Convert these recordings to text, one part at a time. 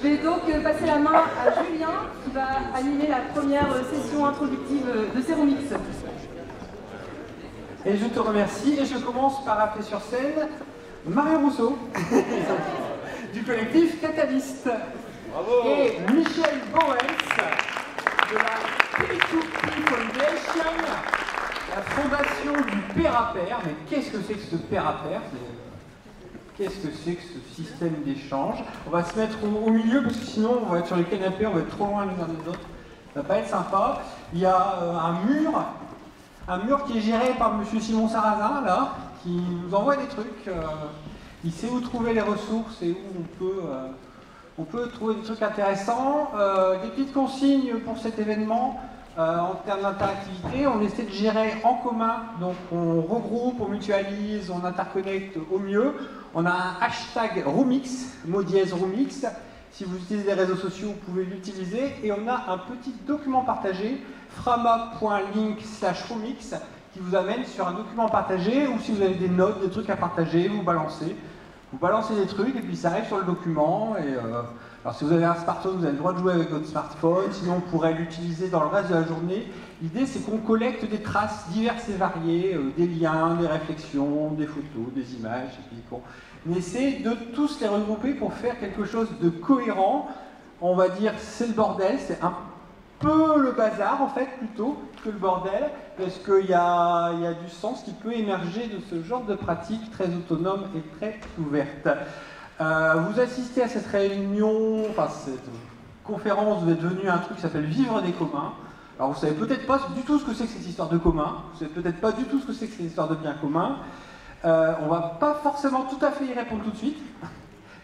vais donc passer la main à Julien qui va animer la première session introductive de Seromix. Et je te remercie et je commence par appeler sur scène Marion Rousseau du collectif Catalyst. Bravo. Et Michel Bowens de la P2P Foundation, la fondation du Pair à Pair. Mais qu'est-ce que c'est que ce Pair à Pair? Qu'est-ce que c'est que ce système d'échange? On va se mettre au milieu parce que sinon on va être sur les canapés, on va être trop loin les uns des autres. Ça va pas être sympa. Il y a un mur qui est géré par M. Simon Sarrazin, là, qui nous envoie des trucs. Il sait où trouver les ressources et où on peut trouver des trucs intéressants. Des petites consignes pour cet événement. En termes d'interactivité, on essaie de gérer en commun, donc on regroupe, on mutualise, on interconnecte au mieux. On a un hashtag Roomix, mot dièse Roomix. Si vous utilisez les réseaux sociaux, vous pouvez l'utiliser. Et on a un petit document partagé, frama.link/Roomix, qui vous amène sur un document partagé, ou si vous avez des notes, des trucs à partager, vous balancez. Vous balancez des trucs et puis ça arrive sur le document. Alors si vous avez un smartphone, vous avez le droit de jouer avec votre smartphone, sinon on pourrait l'utiliser dans le reste de la journée. L'idée c'est qu'on collecte des traces diverses et variées, des liens, des réflexions, des photos, des images, et puis qu'on essaie de tous les regrouper pour faire quelque chose de cohérent. On va dire c'est le bordel, c'est un peu le bazar en fait plutôt que le bordel, parce qu'il y a du sens qui peut émerger de ce genre de pratique très autonome et très ouverte. Vous assistez à cette réunion, enfin cette conférence devenu un truc qui s'appelle Vivre des communs. Alors vous savez peut-être pas du tout ce que c'est que cette histoire de commun, vous savez peut-être pas du tout ce que c'est que cette histoire de bien commun. On va pas forcément tout à fait y répondre tout de suite,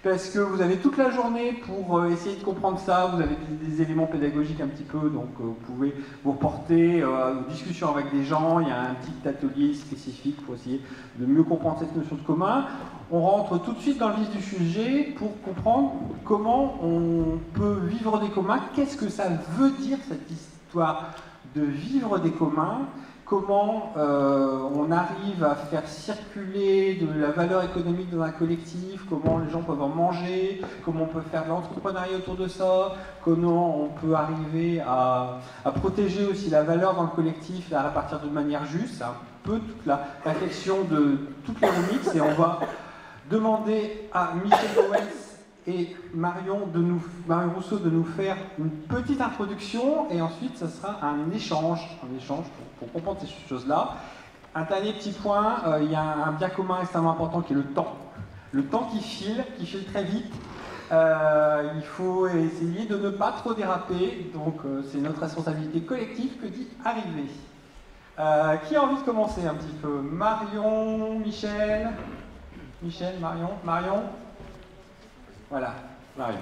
parce que vous avez toute la journée pour essayer de comprendre ça, vous avez des éléments pédagogiques un petit peu, donc vous pouvez vous reporter aux discussions avec des gens, il y a un petit atelier spécifique pour essayer de mieux comprendre cette notion de commun. On rentre tout de suite dans le vif du sujet pour comprendre comment on peut vivre des communs, qu'est-ce que ça veut dire cette histoire de vivre des communs, comment on arrive à faire circuler de la valeur économique dans un collectif, comment les gens peuvent en manger, comment on peut faire de l'entrepreneuriat autour de ça, comment on peut arriver à protéger aussi la valeur dans le collectif et à répartir de manière juste. C'est un peu toute la réflexion de toutes les remixes et on va demander à Michel Bowens et Marion Rousseau de nous faire une petite introduction et ensuite ce sera un échange pour comprendre ces choses-là. Un dernier petit point, il y a un bien commun extrêmement important qui est le temps. Le temps qui file très vite. Il faut essayer de ne pas trop déraper, donc c'est notre responsabilité collective que d'y arriver. Qui a envie de commencer un petit peu? Marion, Michel, Marion. Voilà, Marion.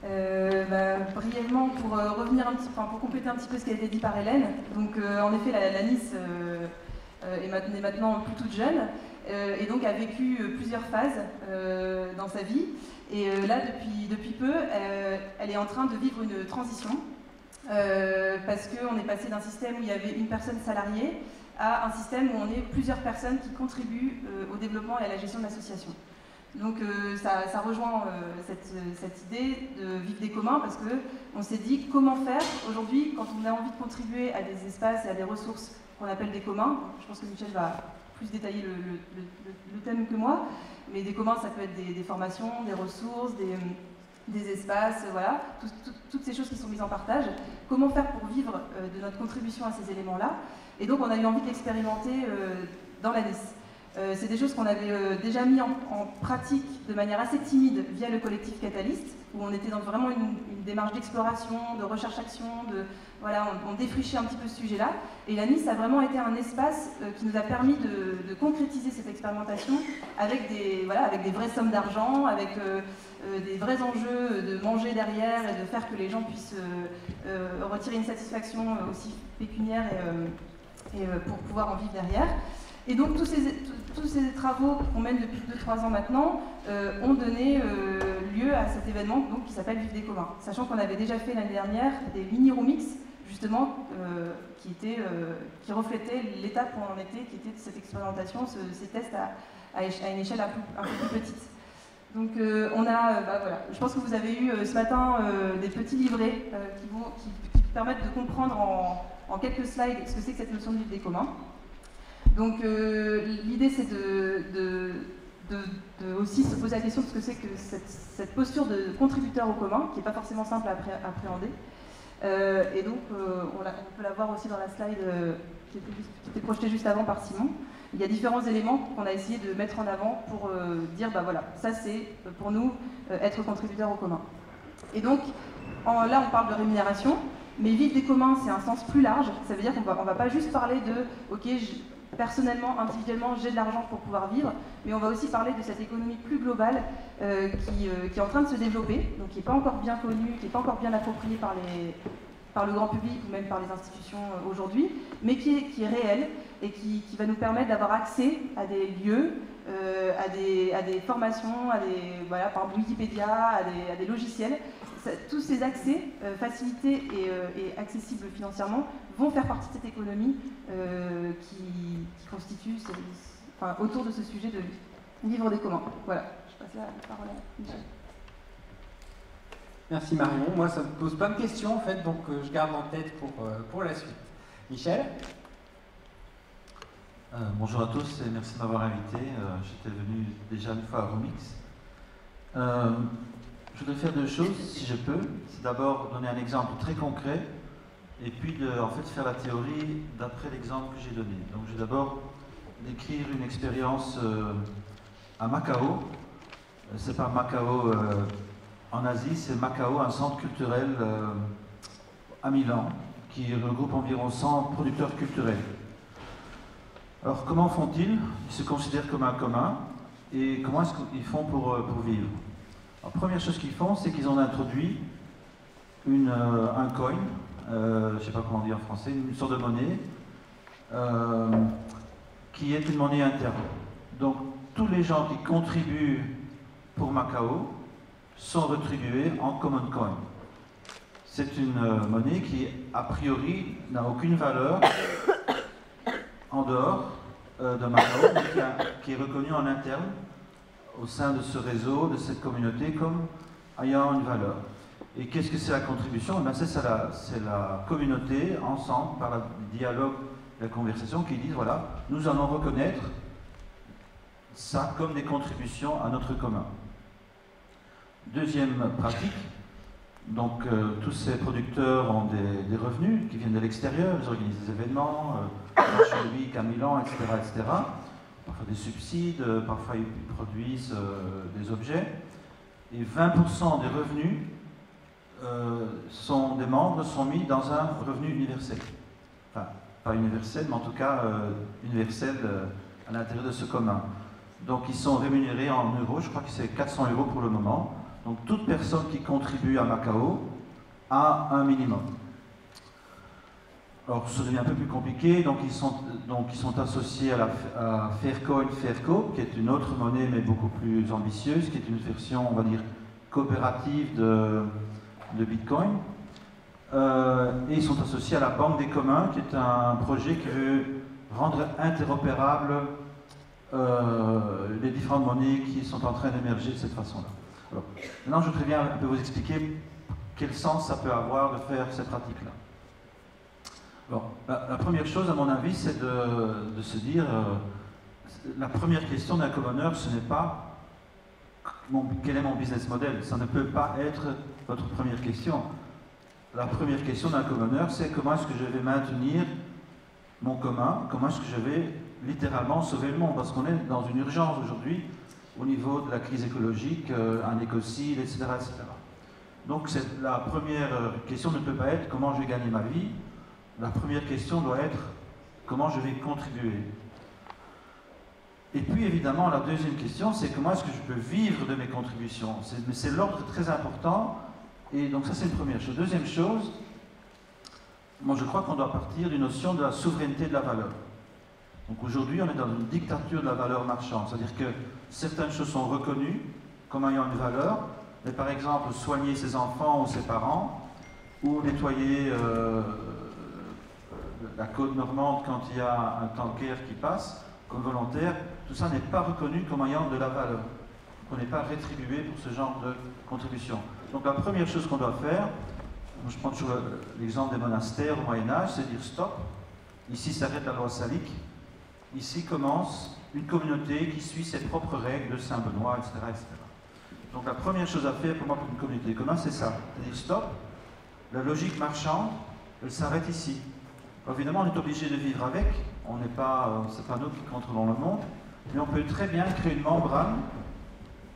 Brièvement, pour revenir pour compléter un petit peu ce qui a été dit par Hélène, donc en effet la Nice est maintenant plus toute jeune et donc a vécu plusieurs phases dans sa vie et là depuis peu elle est en train de vivre une transition parce qu'on est passé d'un système où il y avait une personne salariée à un système où on est plusieurs personnes qui contribuent au développement et à la gestion de l'association. Donc ça rejoint cette idée de vivre des communs parce qu'on s'est dit comment faire aujourd'hui quand on a envie de contribuer à des espaces et à des ressources qu'on appelle des communs. Je pense que Michel va plus détailler le thème que moi, mais des communs ça peut être des formations, des ressources, des espaces, voilà, toutes ces choses qui sont mises en partage. Comment faire pour vivre de notre contribution à ces éléments-là? Et donc on a eu envie de l'expérimenter dans la Nice. C'est des choses qu'on avait déjà mis en pratique de manière assez timide via le collectif Catalyst, où on était dans vraiment une démarche d'exploration, de recherche-action, voilà, on défrichait un petit peu ce sujet-là. Et la Nice a vraiment été un espace qui nous a permis de concrétiser cette expérimentation avec des vraies sommes d'argent, avec des vrais enjeux de manger derrière et de faire que les gens puissent retirer une satisfaction aussi pécuniaire et pour pouvoir en vivre derrière. Et donc tous ces travaux qu'on mène depuis 2-3 ans maintenant ont donné lieu à cet événement donc, qui s'appelle Vivre des communs. Sachant qu'on avait déjà fait l'année dernière des mini-roomix, justement, qui reflétaient l'étape où on en était, qui était cette expérimentation, ces tests à une échelle un peu plus petite. Donc on a, voilà, je pense que vous avez eu ce matin des petits livrets qui permettent de comprendre en quelques slides ce que c'est que cette notion de vivre des communs. Donc l'idée c'est de aussi se poser la question de ce que c'est que cette posture de contributeur au commun, qui n'est pas forcément simple à appréhender. Et donc on peut la voir aussi dans la slide qui était projetée juste avant par Simon. Il y a différents éléments qu'on a essayé de mettre en avant pour dire, voilà, ça c'est pour nous être contributeur au commun. Et donc là on parle de rémunération, mais vivre des communs c'est un sens plus large. Ça veut dire qu'on va pas juste parler de, ok, personnellement, individuellement, j'ai de l'argent pour pouvoir vivre, mais on va aussi parler de cette économie plus globale qui est en train de se développer, donc qui n'est pas encore bien connue, qui n'est pas encore bien appropriée par le grand public ou même par les institutions aujourd'hui, mais qui est réelle et qui va nous permettre d'avoir accès à des lieux, à des formations, voilà, par exemple Wikipédia, à des logiciels. Tous ces accès facilités et accessibles financièrement vont faire partie de cette économie qui constitue autour de ce sujet de vivre des communs. Voilà, je passe la parole à Michel. Merci Marion. Moi, ça me pose plein de questions en fait, donc je garde en tête pour la suite. Michel? Bonjour à tous et merci de m'avoir invité. J'étais venu déjà une fois à Remix. Je voudrais faire deux choses, si je peux. C'est d'abord donner un exemple très concret et puis en fait faire la théorie d'après l'exemple que j'ai donné. Donc je vais d'abord décrire une expérience à Macao. C'est pas Macao en Asie, c'est Macao, un centre culturel à Milan qui regroupe environ 100 producteurs culturels. Alors comment font-ils? Ils se considèrent comme un commun et comment est-ce qu'ils font pour vivre? La première chose qu'ils font, c'est qu'ils ont introduit un coin, je ne sais pas comment dire en français, une sorte de monnaie, qui est une monnaie interne. Donc tous les gens qui contribuent pour Macao sont rétribués en common coin. C'est une monnaie qui, a priori, n'a aucune valeur en dehors de Macao, mais qui est reconnue en interne au sein de ce réseau, de cette communauté, comme ayant une valeur. Et qu'est-ce que c'est la contribution? C'est la communauté, ensemble, par le dialogue, la conversation, qui disent, voilà, nous allons reconnaître ça comme des contributions à notre commun. Deuxième pratique, donc tous ces producteurs ont des revenus qui viennent de l'extérieur, ils organisent des événements, Fashion Week à Milan, etc., etc. Parfois des subsides, parfois ils produisent des objets. Et 20% des revenus des membres sont mis dans un revenu universel. Enfin, pas universel, mais en tout cas universel à l'intérieur de ce commun. Donc ils sont rémunérés en euros, je crois que c'est 400 € pour le moment. Donc toute personne qui contribue à Macao a un minimum. Alors ça devient un peu plus compliqué, donc ils sont associés à Faircoin Fairco, qui est une autre monnaie mais beaucoup plus ambitieuse, qui est une version, on va dire, coopérative de Bitcoin. Et ils sont associés à la Banque des communs, qui est un projet qui veut rendre interopérables les différentes monnaies qui sont en train d'émerger de cette façon-là. Alors, maintenant, je voudrais bien un peu vous expliquer quel sens ça peut avoir de faire cette pratique-là. Alors, la première chose, à mon avis, c'est de se dire, la première question d'un commoneur, ce n'est pas quel est mon business model. Ça ne peut pas être votre première question. La première question d'un commoneur, c'est comment est-ce que je vais maintenir mon commun, comment est-ce que je vais littéralement sauver le monde, parce qu'on est dans une urgence aujourd'hui au niveau de la crise écologique, un écocide, etc., etc. Donc la première question ne peut pas être comment je vais gagner ma vie. La première question doit être comment je vais contribuer. Et puis évidemment la deuxième question, c'est comment est-ce que je peux vivre de mes contributions. C'est l'ordre très important, et donc ça c'est une première chose. Deuxième chose, moi je crois qu'on doit partir d'une notion de la souveraineté de la valeur. Donc aujourd'hui on est dans une dictature de la valeur marchande, c'est-à-dire que certaines choses sont reconnues comme ayant une valeur, mais par exemple soigner ses enfants ou ses parents, ou nettoyer la côte normande quand il y a un tanker qui passe, comme volontaire, tout ça n'est pas reconnu comme ayant de la valeur. qu'on n'est pas rétribué pour ce genre de contribution. Donc la première chose qu'on doit faire, je prends toujours l'exemple des monastères au Moyen-Âge, c'est dire stop, ici s'arrête la loi salique, ici commence une communauté qui suit ses propres règles de Saint-Benoît, etc., etc. Donc la première chose à faire pour moi, pour une communauté commune, c'est ça, c'est-à-dire stop, la logique marchande, elle s'arrête ici. Évidemment, on est obligé de vivre avec, on n'est pas, c'est pas nous qui contrôlons le monde, mais on peut très bien créer une membrane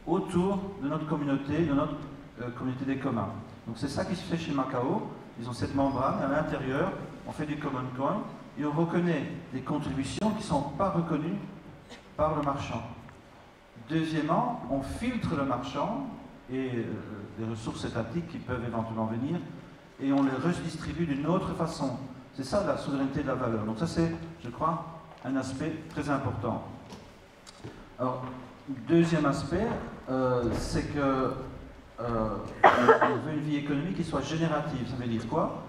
autour de notre communauté communauté des communs. Donc c'est ça qui se fait chez Macao, ils ont cette membrane, à l'intérieur, on fait du common coin, et on reconnaît des contributions qui ne sont pas reconnues par le marchand. Deuxièmement, on filtre le marchand et les ressources étatiques qui peuvent éventuellement venir, et on les redistribue d'une autre façon. C'est ça la souveraineté de la valeur. Donc ça c'est, je crois, un aspect très important. Alors, deuxième aspect, c'est que on veut une vie économique qui soit générative. Ça veut dire quoi?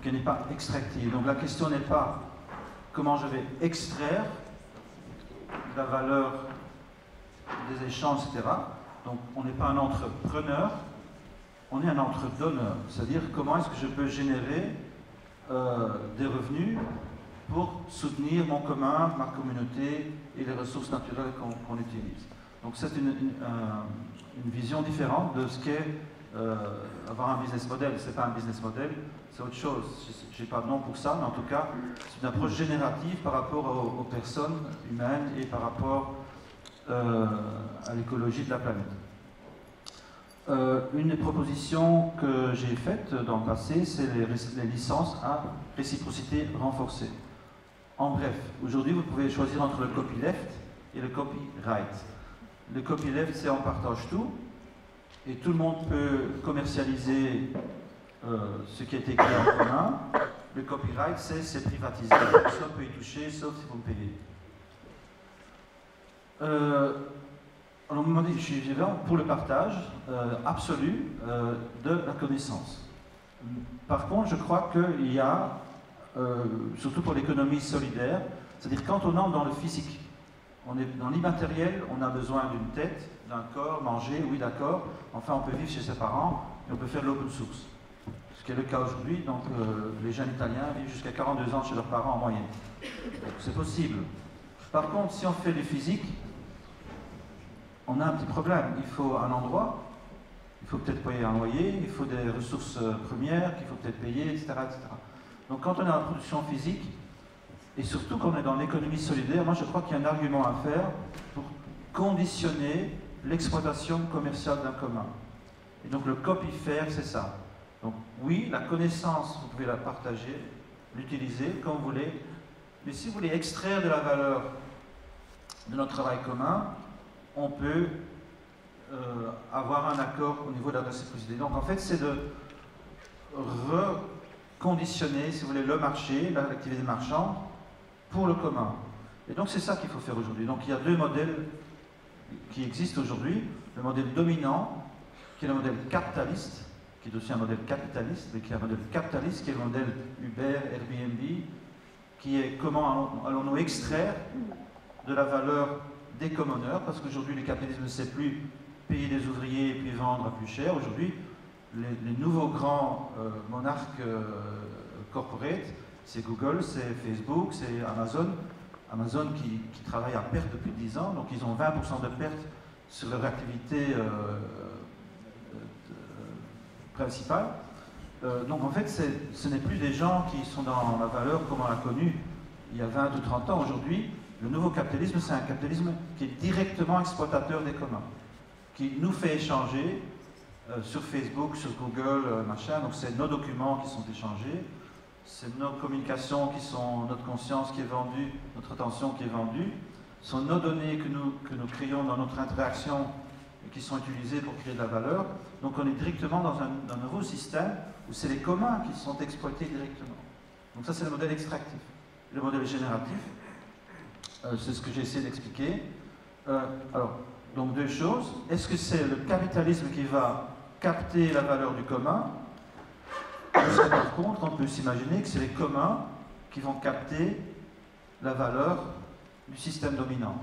Qu'elle n'est pas extractive. Donc la question n'est pas comment je vais extraire la valeur des échanges, etc. Donc on n'est pas un entrepreneur, on est un entre-donneur. C'est-à-dire comment est-ce que je peux générer des revenus pour soutenir mon commun, ma communauté et les ressources naturelles qu'on utilise. Donc c'est une vision différente de ce qu'est avoir un business model. Ce n'est pas un business model, c'est autre chose. Je n'ai pas de nom pour ça, mais en tout cas, c'est une approche générative par rapport aux personnes humaines et par rapport à l'écologie de la planète. Une des propositions que j'ai faites dans le passé, c'est les licences à réciprocité renforcée. En bref, aujourd'hui, vous pouvez choisir entre le copyleft et le copyright. Le copyleft, c'est on partage tout, et tout le monde peut commercialiser ce qui a été écrit en commun. Le copyright, c'est privatisé. Personne ne peut y toucher, sauf si vous me payez. Alors, on m'a dit, je suis pour le partage absolu de la connaissance. Par contre, je crois qu'il y a, surtout pour l'économie solidaire, c'est-à-dire quand on entre dans le physique, on est dans l'immatériel, on a besoin d'une tête, d'un corps, manger, oui d'accord, enfin on peut vivre chez ses parents et on peut faire de l'open source. Ce qui est le cas aujourd'hui, donc les jeunes Italiens vivent jusqu'à 42 ans chez leurs parents en moyenne. C'est possible. Par contre, si on fait du physique, on a un petit problème. Il faut un endroit, il faut peut-être payer un loyer, il faut des ressources premières qu'il faut peut-être payer, etc., etc. Donc quand on est dans la production physique, et surtout quand on est dans l'économie solidaire, moi je crois qu'il y a un argument à faire pour conditionner l'exploitation commerciale d'un commun. Et donc le copy-faire, c'est ça. Donc oui, la connaissance, vous pouvez la partager, l'utiliser comme vous voulez, mais si vous voulez extraire de la valeur de notre travail commun, on peut avoir un accord au niveau de la réciprocité. Donc en fait, c'est de reconditionner, si vous voulez, le marché, l'activité marchande, pour le commun. Et donc c'est ça qu'il faut faire aujourd'hui. Donc il y a deux modèles qui existent aujourd'hui. Le modèle dominant, qui est le modèle capitaliste, qui est aussi un modèle capitaliste, mais qui est un modèle capitaliste, qui est le modèle Uber, Airbnb, qui est comment allons-nous extraire de la valeur des commoneurs, parce qu'aujourd'hui le capitalisme ne sait plus payer des ouvriers et puis vendre à plus cher. Aujourd'hui, les nouveaux grands monarques corporate, c'est Google, c'est Facebook, c'est Amazon. Amazon qui travaille à perte depuis 10 ans, donc ils ont 20% de perte sur leur activité principale. Donc en fait, ce n'est plus des gens qui sont dans la valeur comme on l'a connue il y a 20 ou 30 ans. Aujourd'hui, le nouveau capitalisme, c'est un capitalisme qui est directement exploitateur des communs, qui nous fait échanger sur Facebook, sur Google, machin. Donc c'est nos documents qui sont échangés, c'est nos communications qui sont notre conscience qui est vendue, notre attention qui est vendue, ce sont nos données que nous créons dans notre interaction et qui sont utilisées pour créer de la valeur. Donc on est directement dans un nouveau système où c'est les communs qui sont exploités directement. Donc ça c'est le modèle extractif. Le modèle génératif, c'est ce que j'ai essayé d'expliquer. Alors, donc deux choses. Est-ce que c'est le capitalisme qui va capter la valeur du commun? Ou par contre, on peut s'imaginer que c'est les communs qui vont capter la valeur du système dominant.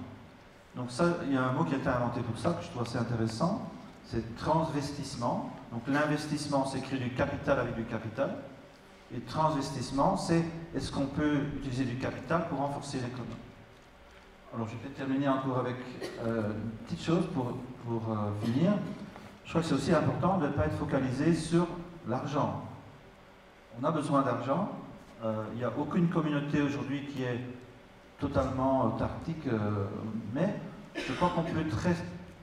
Donc ça, il y a un mot qui a été inventé pour ça, que je trouve assez intéressant, c'est transvestissement. Donc l'investissement, c'est créer du capital avec du capital. Et transvestissement, c'est est-ce qu'on peut utiliser du capital pour renforcer les communs. Alors je vais peut-être terminer encore avec une petite chose pour finir. Je crois que c'est aussi important de ne pas être focalisé sur l'argent. On a besoin d'argent. Il n'y a aucune communauté aujourd'hui qui est totalement autarcique, mais je crois qu'on peut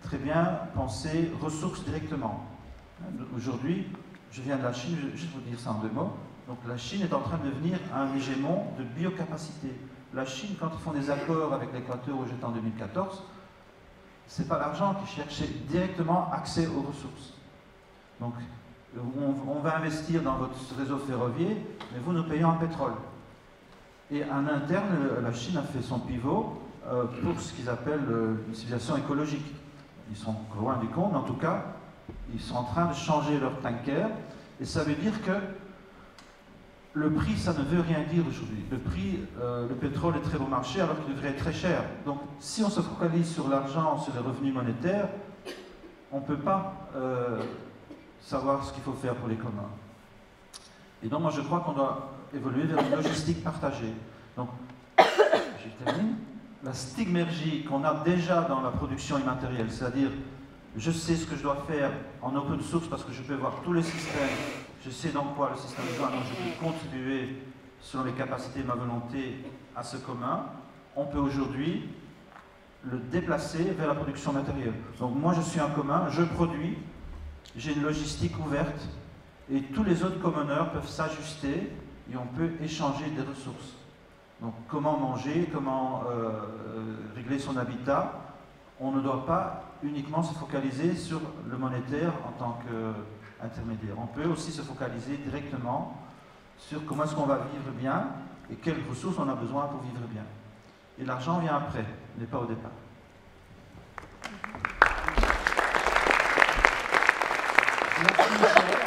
très bien penser ressources directement. Aujourd'hui, je viens de la Chine, je vais juste vous dire ça en 2 mots. Donc la Chine est en train de devenir un hégémon de biocapacité. La Chine, quand ils font des accords avec l'Équateur où j'étais en 2014, c'est pas l'argent qu'ils cherchent, c'est directement accès aux ressources. Donc on va investir dans votre réseau ferroviaire, mais vous nous payez en pétrole. Et en interne, la Chine a fait son pivot pour ce qu'ils appellent une civilisation écologique. Ils sont loin du compte, mais en tout cas, ils sont en train de changer leur tanker. Et ça veut dire que le prix, ça ne veut rien dire aujourd'hui. Le prix, le pétrole est très bon marché alors qu'il devrait être très cher. Donc si on se focalise sur l'argent, sur les revenus monétaires, on ne peut pas savoir ce qu'il faut faire pour les communs. Et donc moi je crois qu'on doit évoluer vers une logistique partagée. Donc, je termine. La stigmergie qu'on a déjà dans la production immatérielle, c'est-à-dire je sais ce que je dois faire en open source parce que je peux voir tous les systèmes, je sais donc quoi le système besoin, donc je peux contribuer selon mes capacités et ma volonté à ce commun. On peut aujourd'hui le déplacer vers la production matérielle. Donc moi je suis un commun, je produis, j'ai une logistique ouverte et tous les autres commoneurs peuvent s'ajuster et on peut échanger des ressources. Donc comment manger, comment régler son habitat. On ne doit pas uniquement se focaliser sur le monétaire en tant qu'intermédiaire. On peut aussi se focaliser directement sur comment est-ce qu'on va vivre bien et quelles ressources on a besoin pour vivre bien. Et l'argent vient après, mais pas au départ. Merci Michel.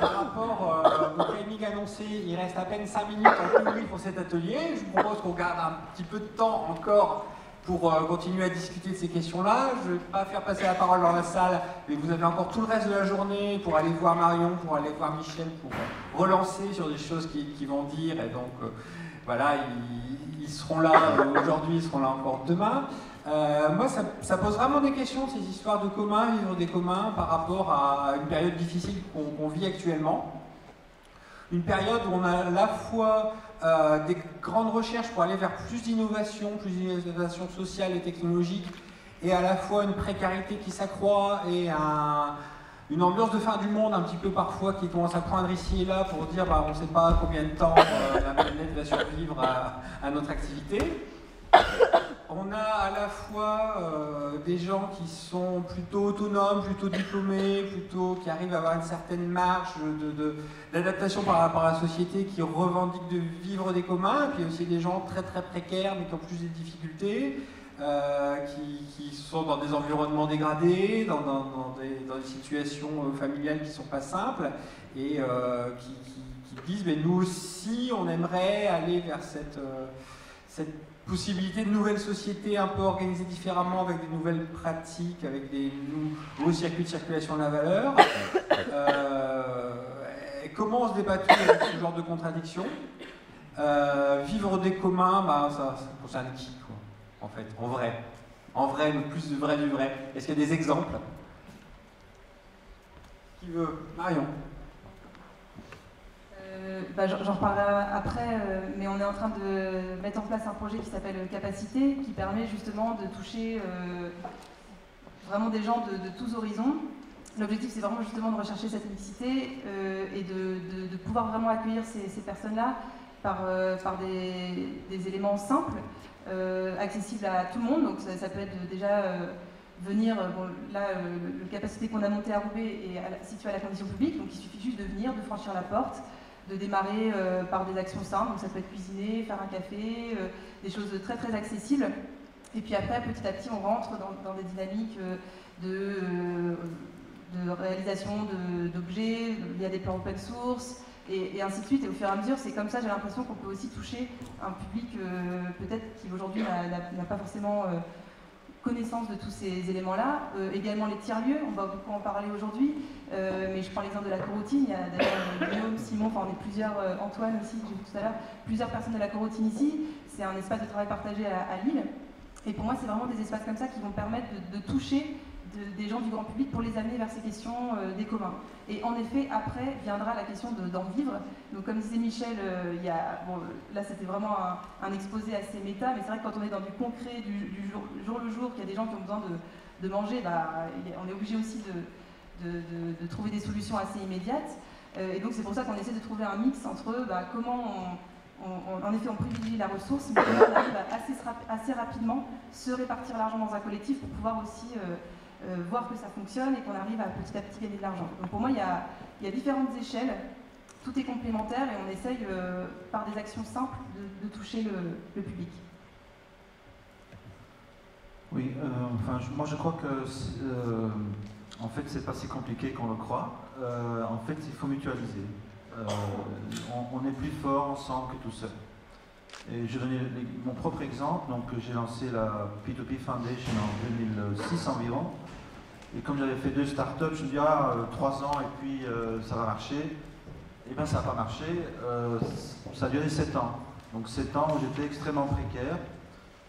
Par rapport au timing annoncé, il reste à peine 5 minutes en théorie pour cet atelier. Je vous propose qu'on garde un petit peu de temps encore pour continuer à discuter de ces questions-là. Je ne vais pas faire passer la parole dans la salle, mais vous avez encore tout le reste de la journée pour aller voir Marion, pour aller voir Michel, pour relancer sur des choses qu'ils vont dire. Et donc, voilà, ils seront là aujourd'hui, ils seront là encore demain. Moi, ça pose vraiment des questions, ces histoires de communs, vivre des communs, par rapport à une période difficile qu'on vit actuellement. Une période où on a à la fois des grandes recherches pour aller vers plus d'innovation sociale et technologique, et à la fois une précarité qui s'accroît et une ambiance de fin du monde un petit peu parfois qui commence à poindre ici et là pour dire on ne sait pas combien de temps la planète va survivre à notre activité. On a à la fois des gens qui sont plutôt autonomes, plutôt diplômés, qui arrivent à avoir une certaine marge d'adaptation par rapport à la société, qui revendiquent de vivre des communs, et puis aussi des gens très très précaires mais qui ont plus de difficultés, qui sont dans des environnements dégradés, dans des situations familiales qui ne sont pas simples, et qui disent mais nous aussi on aimerait aller vers cette possibilité de nouvelles sociétés un peu organisées différemment, avec des nouvelles pratiques, avec des nouveaux circuits de circulation de la valeur. Comment on se débattait avec ce genre de contradictions? Vivre des communs, ça concerne qui, quoi, en fait, en vrai, le plus du vrai du vrai. Est-ce qu'il y a des exemples? Qui veut? Marion. J'en reparlerai après, mais on est en train de mettre en place un projet qui s'appelle Capacité, qui permet justement de toucher vraiment des gens de tous horizons. L'objectif, c'est vraiment justement de rechercher cette mixité et de pouvoir vraiment accueillir ces personnes-là par des éléments simples, accessibles à tout le monde. Donc ça peut être déjà venir, le Capacité qu'on a monté à Roubaix est situé à la condition publique, donc il suffit juste de venir, de franchir la porte, de démarrer par des actions simples, donc ça peut être cuisiner, faire un café, des choses très très accessibles. Et puis après, petit à petit, on rentre dans des dynamiques de réalisation d'objets. Il y a des plans open source, et ainsi de suite. Et au fur et à mesure, c'est comme ça, j'ai l'impression qu'on peut aussi toucher un public peut-être qui aujourd'hui n'a pas forcément connaissance de tous ces éléments-là. Également les tiers-lieux, on va beaucoup en parler aujourd'hui, mais je prends l'exemple de la coroutine, il y a d'ailleurs Guillaume, Simon, enfin on est plusieurs, Antoine aussi, j'ai vu tout à l'heure, plusieurs personnes de la coroutine ici. C'est un espace de travail partagé à Lille. Et pour moi, c'est vraiment des espaces comme ça qui vont permettre de toucher des gens du grand public pour les amener vers ces questions des communs. Et en effet, après viendra la question d'en vivre. Donc comme disait Michel, là c'était vraiment un exposé assez méta, mais c'est vrai que quand on est dans du concret, du jour le jour, qu'il y a des gens qui ont besoin de manger, on est obligé aussi de trouver des solutions assez immédiates. Et donc c'est pour ça qu'on essaie de trouver un mix entre comment en effet, on privilégie la ressource, mais on arrive assez rapidement se répartir l'argent dans un collectif pour pouvoir aussi voir que ça fonctionne et qu'on arrive à petit gagner de l'argent. Donc pour moi, il y a différentes échelles, tout est complémentaire et on essaye par des actions simples de toucher le public. Oui, moi je crois que en fait c'est pas si compliqué qu'on le croit. En fait, il faut mutualiser. On est plus fort ensemble que tout seul. Et je vais donner mon propre exemple. Donc, j'ai lancé la P2P Foundation en 2006 environ. Et comme j'avais fait 2 startups, je me dis 3 ans et puis ça va marcher. Et bien, ça n'a pas marché. Ça a duré 7 ans. Donc, 7 ans où j'étais extrêmement précaire.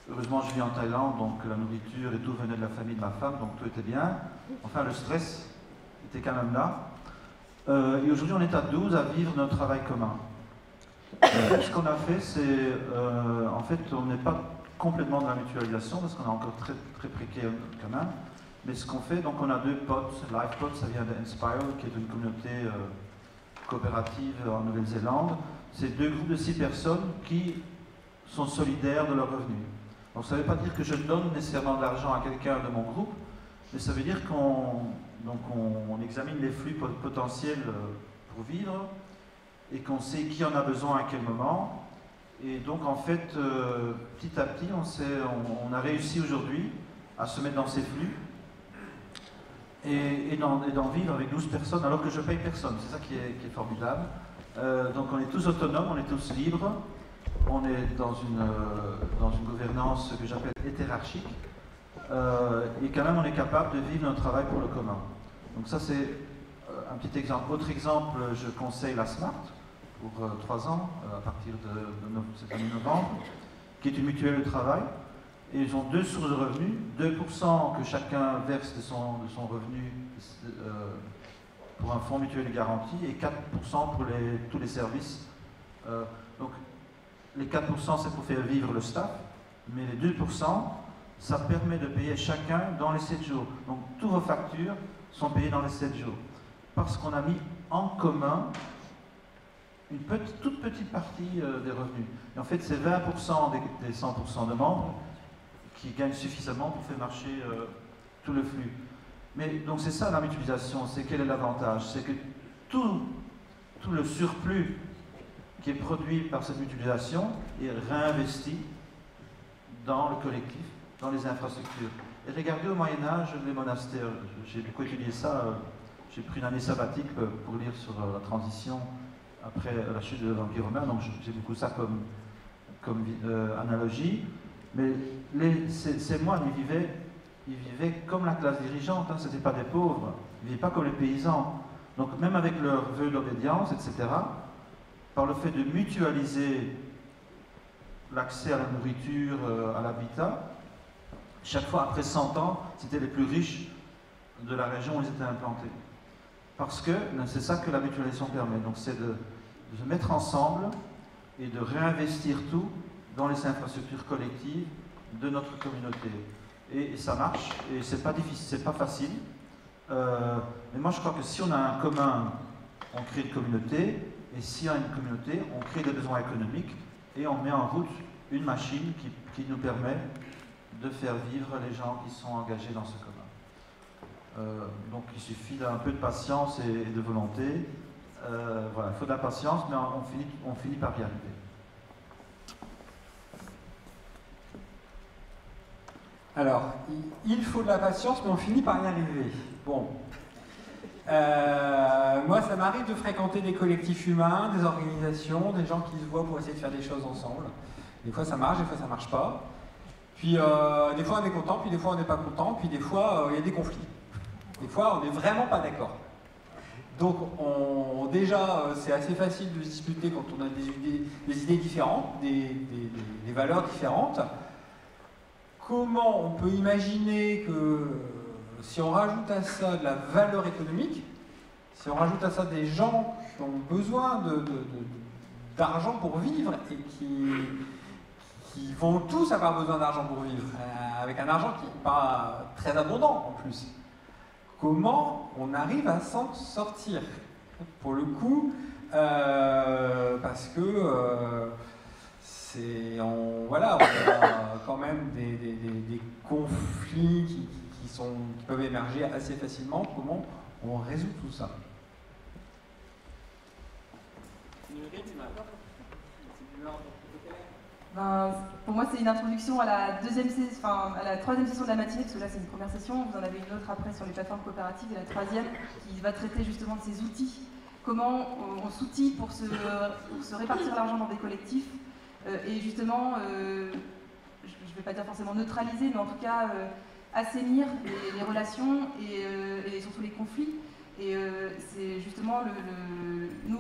Heureusement, je vis en Thaïlande, donc la nourriture et tout venait de la famille de ma femme, donc tout était bien. Enfin, le stress était quand même là. Et aujourd'hui, on est à 12 à vivre notre travail commun. Ce qu'on a fait, c'est, en fait, on n'est pas complètement dans la mutualisation, parce qu'on est encore très, très précaire quand même. Mais ce qu'on fait, donc on a 2 pods. LivePod, ça vient d'Inspire, qui est une communauté coopérative en Nouvelle-Zélande. C'est 2 groupes de 6 personnes qui sont solidaires de leurs revenus. Donc ça ne veut pas dire que je donne nécessairement de l'argent à quelqu'un de mon groupe, mais ça veut dire qu'on examine les flux potentiels pour vivre et qu'on sait qui en a besoin à quel moment. Et donc en fait, petit à petit, on a réussi aujourd'hui à se mettre dans ces flux et d'en vivre avec 12 personnes alors que je paye personne. C'est ça qui est formidable. Donc on est tous autonomes, on est tous libres. On est dans une gouvernance que j'appelle hétérarchique. Et quand même, on est capable de vivre notre travail pour le commun. Donc ça, c'est un petit exemple. Autre exemple, je conseille la Smart pour 3 ans, à partir de cette année novembre, qui est une mutuelle de travail. Et ils ont 2 sources de revenus, 2% que chacun verse de son revenu pour un fonds mutuel garanti et 4% pour tous les services. Donc, les 4%, c'est pour faire vivre le staff, mais les 2%, ça permet de payer chacun dans les 7 jours. Donc, toutes vos factures sont payées dans les 7 jours. Parce qu'on a mis en commun une toute petite partie des revenus. Et en fait, c'est 20% des 100% de membres qui gagnent suffisamment pour faire marcher tout le flux. Mais donc, c'est ça la mutualisation. C'est quel est l'avantage? C'est que tout le surplus qui est produit par cette mutualisation est réinvesti dans le collectif, dans les infrastructures. Et regardez au Moyen-Âge les monastères. J'ai beaucoup étudié ça. J'ai pris une année sabbatique pour lire sur la transition après la chute de l'Empire romain, donc j'ai beaucoup ça comme analogie. Mais ces moines, ils vivaient comme la classe dirigeante, hein, ce n'étaient pas des pauvres, ils ne vivaient pas comme les paysans. Donc même avec leur vœu d'obédience, etc., par le fait de mutualiser l'accès à la nourriture, à l'habitat, chaque fois après 100 ans, c'était les plus riches de la région où ils étaient implantés. Parce que c'est ça que la mutualisation permet. Donc c'est de se mettre ensemble et de réinvestir tout dans les infrastructures collectives de notre communauté. Et ça marche, et c'est pas difficile, c'est pas facile. Mais moi je crois que si on a un commun, on crée une communauté, et s'il y a une communauté, on crée des besoins économiques, et on met en route une machine qui nous permet de faire vivre les gens qui sont engagés dans ce commun. Donc il suffit d'un peu de patience et de volonté. Voilà, il faut de la patience, mais on finit par y arriver. Alors, il faut de la patience, mais on finit par y arriver. Bon. Moi, ça m'arrive de fréquenter des collectifs humains, des organisations, des gens qui se voient pour essayer de faire des choses ensemble. Des fois ça marche, des fois ça marche pas. Puis des fois on est content, puis des fois on n'est pas content, puis des fois il y a des conflits. Des fois on n'est vraiment pas d'accord. Donc déjà c'est assez facile de se disputer quand on a des idées différentes, des valeurs différentes. Comment on peut imaginer que si on rajoute à ça de la valeur économique, si on rajoute à ça des gens qui ont besoin d'argent pour vivre et qui vont tous avoir besoin d'argent pour vivre, avec un argent qui n'est pas très abondant en plus, comment on arrive à s'en sortir? Pour le coup, parce que on a quand même des conflits qui peuvent émerger assez facilement. Comment on résout tout ça? Pour moi, c'est une introduction à la troisième session de la matinée, parce que là, c'est une première session. Vous en avez une autre après sur les plateformes coopératives, et la troisième qui va traiter justement de ces outils. Comment on s'outille pour se répartir l'argent dans des collectifs et justement, je ne vais pas dire forcément neutraliser, mais en tout cas assainir les relations et surtout les conflits. Et c'est justement nous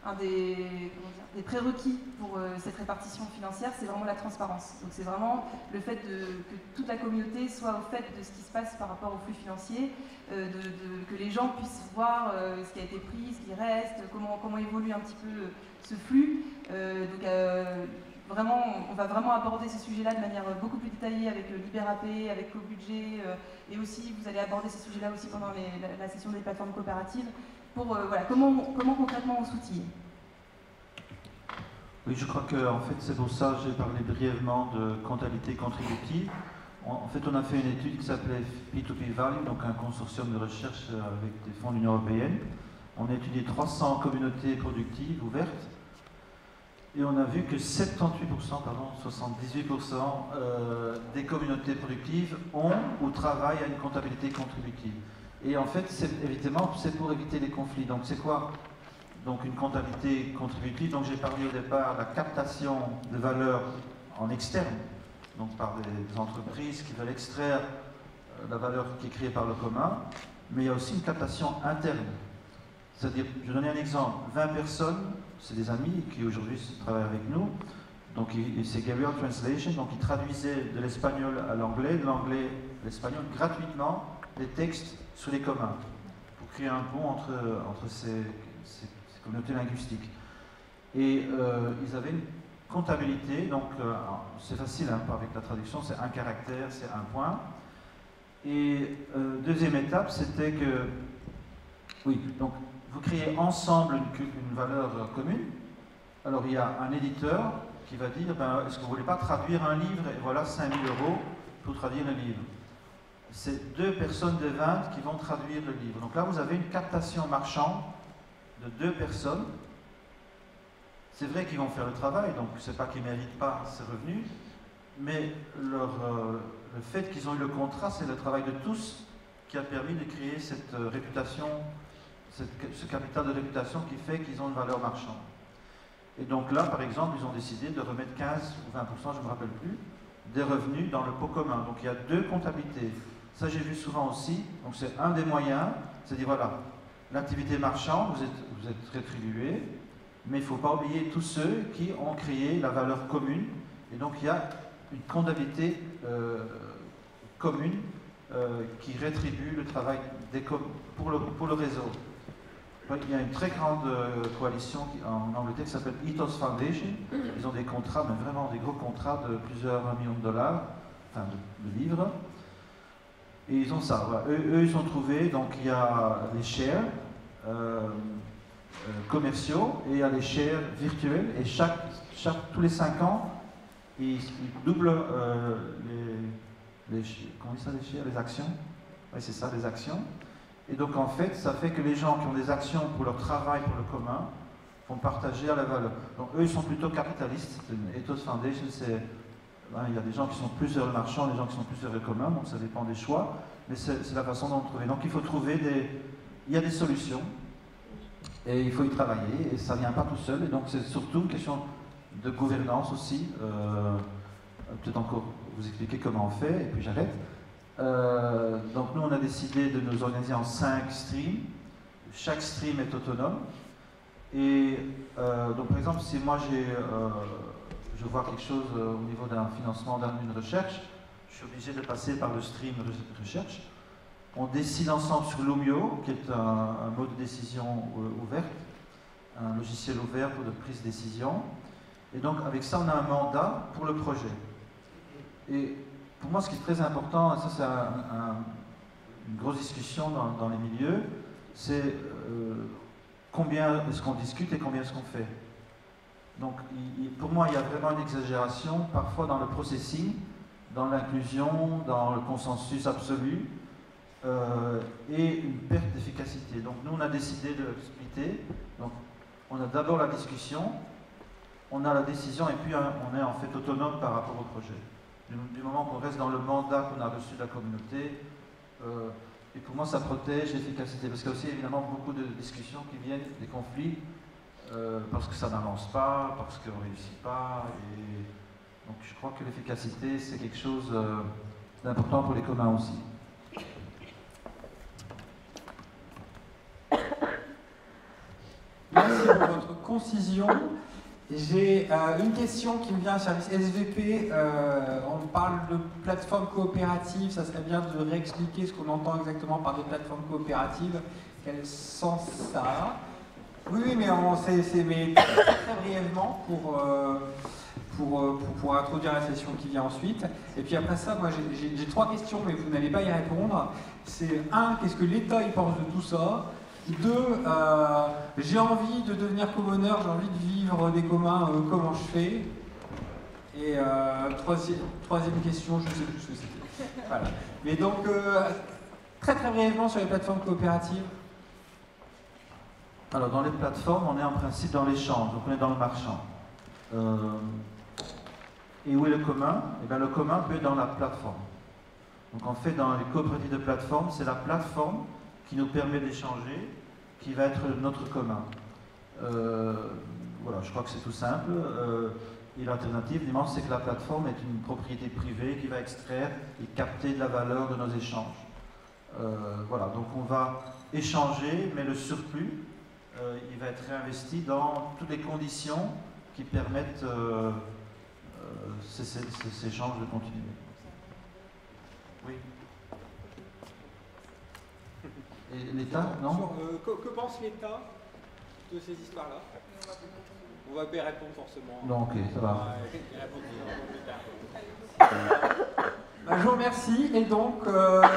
un des prérequis pour cette répartition financière, c'est vraiment la transparence. Donc c'est vraiment le fait que toute la communauté soit au fait de ce qui se passe par rapport au flux financier, que les gens puissent voir ce qui a été pris, ce qui reste, comment évolue un petit peu ce flux. Vraiment, on va vraiment aborder ce sujet-là de manière beaucoup plus détaillée avec Libérap, avec CoBudget, et aussi vous allez aborder ces sujets-là aussi pendant la session des plateformes coopératives. Pour comment concrètement on s'outille. Oui, je crois que en fait, c'est pour ça que j'ai parlé brièvement de comptabilité contributive. En fait, on a fait une étude qui s'appelait P2P Value, donc un consortium de recherche avec des fonds de l'Union européenne. On a étudié 300 communautés productives ouvertes et on a vu que 78%, 78% des communautés productives ont ou travaillent à une comptabilité contributive. Et en fait, évidemment, c'est pour éviter les conflits. Donc c'est quoi donc une comptabilité contributive? Donc j'ai parlé au départ de la captation de valeur en externe, donc par des entreprises qui veulent extraire la valeur qui est créée par le commun, mais il y a aussi une captation interne. C'est-à-dire, je vais donner un exemple, 20 personnes, c'est des amis qui aujourd'hui travaillent avec nous, donc c'est Gabriel Translation, donc ils traduisaient de l'espagnol à l'anglais, de l'anglais à l'espagnol gratuitement, des textes sur les communs, pour créer un pont entre ces communautés linguistiques. Et ils avaient une comptabilité, donc c'est facile hein, avec la traduction, c'est un caractère, c'est un point. Et deuxième étape, c'était que, oui, donc vous créez ensemble une valeur commune. Alors il y a un éditeur qui va dire, ben, est-ce que vous ne voulez pas traduire un livre? Et voilà 5 000 € pour traduire le livre. C'est 2 personnes de 20 qui vont traduire le livre. Donc là, vous avez une captation marchande de 2 personnes. C'est vrai qu'ils vont faire le travail, donc c'est pas qu'ils ne méritent pas ces revenus, mais le fait qu'ils ont eu le contrat, c'est le travail de tous qui a permis de créer cette réputation, ce capital de réputation qui fait qu'ils ont une valeur marchande. Et donc là, par exemple, ils ont décidé de remettre 15 ou 20%, je ne me rappelle plus, des revenus dans le pot commun. Donc il y a 2 comptabilités. Ça, j'ai vu souvent aussi. Donc c'est un des moyens, c'est-à-dire voilà, l'activité marchande, vous êtes rétribué, mais il ne faut pas oublier tous ceux qui ont créé la valeur commune. Et donc il y a une comptabilité commune qui rétribue le travail pour le réseau. Il y a une très grande coalition en Angleterre qui s'appelle Ethos Foundation. Ils ont des contrats, mais vraiment des gros contrats de plusieurs millions de dollars, enfin de livres. Et ils ont ça. Voilà. Eux, ils ont trouvé, donc il y a les shares commerciaux et il y a les shares virtuels. Et tous les 5 ans, ils doublent comment dit ça, les shares, les actions. Oui, c'est ça, les actions. Et donc en fait, ça fait que les gens qui ont des actions pour leur travail, pour le commun, vont partager à la valeur. Donc eux, ils sont plutôt capitalistes. Ethos Foundation, c'est Il y a des gens qui sont plus vers le marchand, des gens qui sont plus vers le commun, donc ça dépend des choix, mais c'est la façon dont on trouver. Donc il faut trouver il y a des solutions, et il faut y travailler, et ça ne vient pas tout seul, et donc c'est surtout une question de gouvernance aussi. Peut-être encore vous expliquer comment on fait, et puis j'arrête. Donc nous on a décidé de nous organiser en 5 streams. Chaque stream est autonome. Et donc par exemple, si moi je vois quelque chose au niveau d'un financement d'une recherche, je suis obligé de passer par le stream recherche. On décide ensemble sur Lumio, qui est un mode de décision ouverte, un logiciel ouvert pour de prise de décision. Et donc avec ça, on a un mandat pour le projet. Et pour moi, ce qui est très important, et ça c'est une grosse discussion dans les milieux, c'est combien est-ce qu'on discute et combien est-ce qu'on fait. Donc pour moi, il y a vraiment une exagération, parfois dans le processing, dans l'inclusion, dans le consensus absolu, et une perte d'efficacité. Donc nous, on a décidé de splitter. Donc on a d'abord la discussion, on a la décision, et puis on est en fait autonome par rapport au projet. Du moment qu'on reste dans le mandat qu'on a reçu de la communauté, et pour moi ça protège l'efficacité, parce qu'il y a aussi évidemment beaucoup de discussions qui viennent, des conflits, parce que ça n'avance pas, parce qu'on ne réussit pas, et donc je crois que l'efficacité c'est quelque chose d'important pour les communs aussi. Merci pour votre concision. J'ai une question qui me vient au service SVP. On parle de plateforme coopérative. Ça serait bien de réexpliquer ce qu'on entend exactement par des plateformes coopératives. Quel sens ça a? Oui, mais mais très brièvement pour introduire la session qui vient ensuite. Et puis après ça, moi j'ai 3 questions, mais vous n'allez pas y répondre. C'est 1, qu'est-ce que l'État il pense de tout ça? 2, j'ai envie de devenir commoner, j'ai envie de vivre des communs, comment je fais? Et troisième question, je ne sais plus ce que c'était. Voilà. Mais donc, très brièvement sur les plateformes coopératives. Alors dans les plateformes, on est en principe dans l'échange, donc on est dans le marchand. Et où est le commun? Eh bien, le commun peut être dans la plateforme. Donc en fait, dans les coopératives de plateforme, c'est la plateforme qui nous permet d'échanger, qui va être notre commun. Voilà, je crois que c'est tout simple. Et l'alternative, évidemment, c'est que la plateforme est une propriété privée qui va extraire et capter de la valeur de nos échanges. Voilà, donc on va échanger, mais le surplus, il va être réinvesti dans toutes les conditions qui permettent ces échanges de continuer. Oui. Et l'État, non? Que pense l'État de ces histoires-là? On va y répondre forcément. Non, ok, ça va. Je vous remercie. Et donc, voilà.